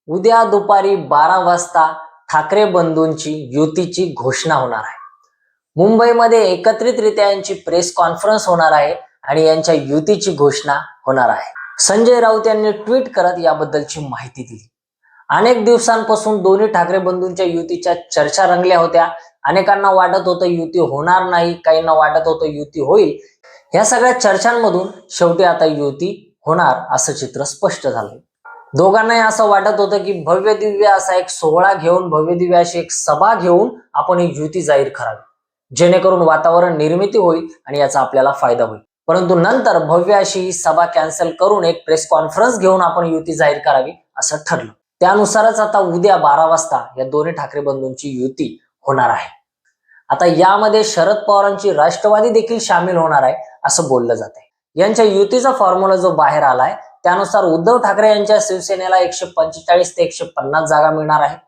उद्या दुपारी 12 वाजता ठाकरे बंधूंची युतीची घोषणा होणार आहे। मुंबईमध्ये एकत्रितरित्या यांची प्रेस कॉन्फरन्स होणार आहे आणि यांच्या युतीची घोषणा होणार आहे। संजय राऊत यांनी ट्विट करत याबद्दलची माहिती दिली। अनेक दिवसांपासून दोन्ही ठाकरे बंधूंच्या युतीच्या चर्चा रंगल्या होत्या। अनेकांना वाटत होतं युती होणार नाही, काहींना वाटत होतं युती होईल। या सगळ्या चर्चांमधून शेवटी आता युती होणार असं चित्र स्पष्ट झालं। दोघांनाही असं वाटत होतं की भव्य दिव्य असा एक सोहळा घेऊन, भव्य दिव्य अशी एक सभा घेऊन आपण ही युती जाहीर करावी, जेणेकरून वातावरण निर्मिती होईल आणि याचा आपल्याला फायदा होईल। परंतु नंतर भव्य अशी ही सभा कॅन्सल करून एक प्रेस कॉन्फरन्स घेऊन आपण युती जाहीर करावी असं ठरलं। त्यानुसारच आता उद्या 12 वाजता या दोन्ही ठाकरे बंधूंची युती होणार आहे। आता यामध्ये शरद पवारांची राष्ट्रवादी देखील सामील होणार आहे असं बोललं जात आहे। यांच्या युतीचा फॉर्म्युला जो बाहेर आलाय त्यानुसार उद्धव ठाकरे यांच्या शिवसेनेला 145 ते 150 जागा मिळणार आहेत।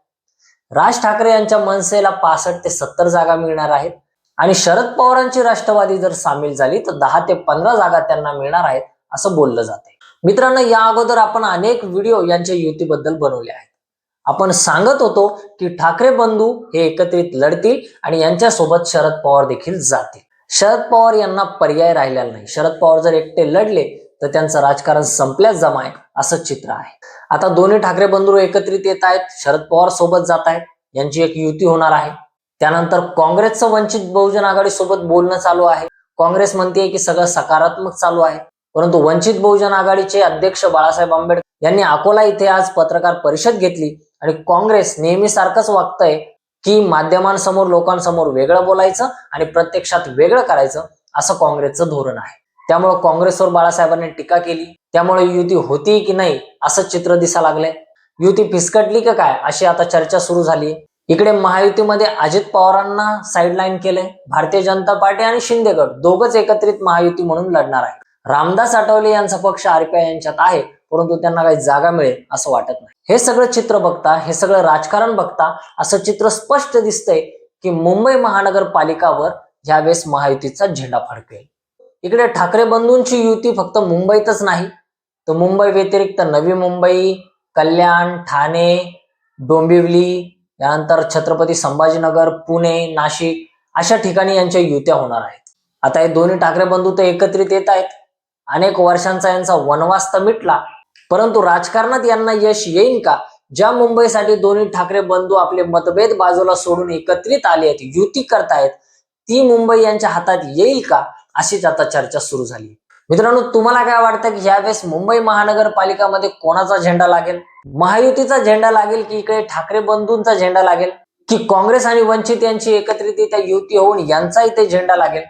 राज ठाकरे यांच्या मनसेला 65 ते 70 जागा मिळणार आहेत आणि शरद पवारांची राष्ट्रवादी जर सामील झाली तर 10 ते 15 जागा त्यांना मिळणार आहेत असं बोललं जाते। मित्रांनो, या अगोदर आपण अनेक व्हिडिओ यांच्या युतीबद्दल बनवले आहेत। आपण सांगत होतो की ठाकरे बंधू हे एकत्रित लढतील आणि यांच्यासोबत शरद पवार देखील जातील। शरद पवार यांना पर्याय राहिलेला नाही। शरद पवार जर एकटे लढले तर त्यांचं राजकारण संपल्यास जमाय असं चित्र आहे। आता दोन्ही ठाकरे बंधू एकत्रित येत आहेत, शरद पवार सोबत जात आहेत, यांची एक युती होणार आहे। त्यानंतर काँग्रेसचं वंचित बहुजन आघाडी सोबत बोलणं चालू आहे। काँग्रेस म्हणते की सगळं सकारात्मक चालू आहे, परंतु वंचित बहुजन आघाडीचे अध्यक्ष बाळासाहेब आंबेडकर यांनी अकोला इथे आज पत्रकार परिषद घेतली आणि काँग्रेस नेहमीसारखंच वागतंय की माध्यमांसमोर, लोकांसमोर वेगळं बोलायचं आणि प्रत्यक्षात वेगळं करायचं असं काँग्रेसचं धोरण आहे। त्यामुळे काँग्रेसवर बाळासाहेबांनी टीका केली। त्यामुळे युती होती की नाही असं चित्र दिसायला लागलंय। युती फिसकटली का काय अशी आता चर्चा सुरू झाली। इकडे महायुतीमध्ये अजित पवारांना साईडलाईन केलंय। भारतीय जनता पार्टी आणि शिंदे गट दोघच एकत्रित महायुती म्हणून लढणार आहे। रामदास आठवले यांचा पक्ष आरपीआय यांच्यात आहे, परंतु त्यांना काही जागा मिळेल असं वाटत नाही। हे सगळं चित्र बघता, हे सगळं राजकारण बघता असं चित्र स्पष्ट दिसतंय की मुंबई महानगरपालिकावर यावेळेस महायुतीचा झेंडा फडकेल। इकडे ठाकरे बंधूंची युती फक्त मुंबईतच नाही तर मुंबई व्यतिरिक्त नवी मुंबई, कल्याण, ठाणे, डोंबिवली, यानंतर छत्रपती संभाजीनगर, पुणे, नाशिक अशा ठिकाणी यांच्या युत्या होणार आहेत। आता हे दोन्ही ठाकरे बंधू तर एकत्रित येत आहेत। अनेक वर्षांचा यांचा वनवास तर मिटला, परंतु राजकारणात यांना यश येईल का? ज्या मुंबईसाठी दोन्ही ठाकरे बंधू आपले मतभेद बाजूला सोडून एकत्रित आले आहेत, युती करतायत, ती मुंबई यांच्या हातात येईल का अशीच आता चर्चा सुरू झाली। मित्रांनो, तुम्हाला काय वाटतं की यावेळेस मुंबई महानगरपालिकामध्ये कोणाचा झेंडा लागेल? महायुतीचा झेंडा लागेल की इकडे ठाकरे बंधूंचा झेंडा लागेल की काँग्रेस आणि वंचित यांची एकत्रितरित्या युती होऊन यांचा इथे झेंडा लागेल?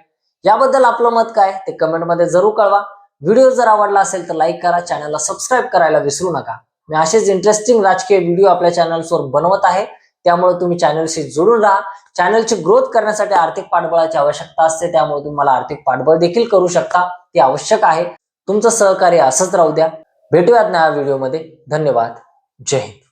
याबद्दल आपलं मत काय ते कमेंटमध्ये जरूर कळवा। व्हिडिओ जर आवडला असेल तर लाईक करा, चॅनलला सबस्क्राईब करायला विसरू नका। मी असेच इंटरेस्टिंग राजकीय व्हिडिओ आपल्या चॅनलवर बनवत आहे, त्यामुळे तुम्ही चॅनलशी जोडून राहा। चॅनलची ग्रोथ करण्यासाठी आर्थिक पाठबळाची आवश्यकता असते, त्यामुळे तुम्ही मला आर्थिक पाठबळ देखील करू शकता, ते आवश्यक आहे। तुमचं सहकार्य असंच राहू द्या। भेटूयात नव्या व्हिडिओमध्ये। धन्यवाद। जय हिंद।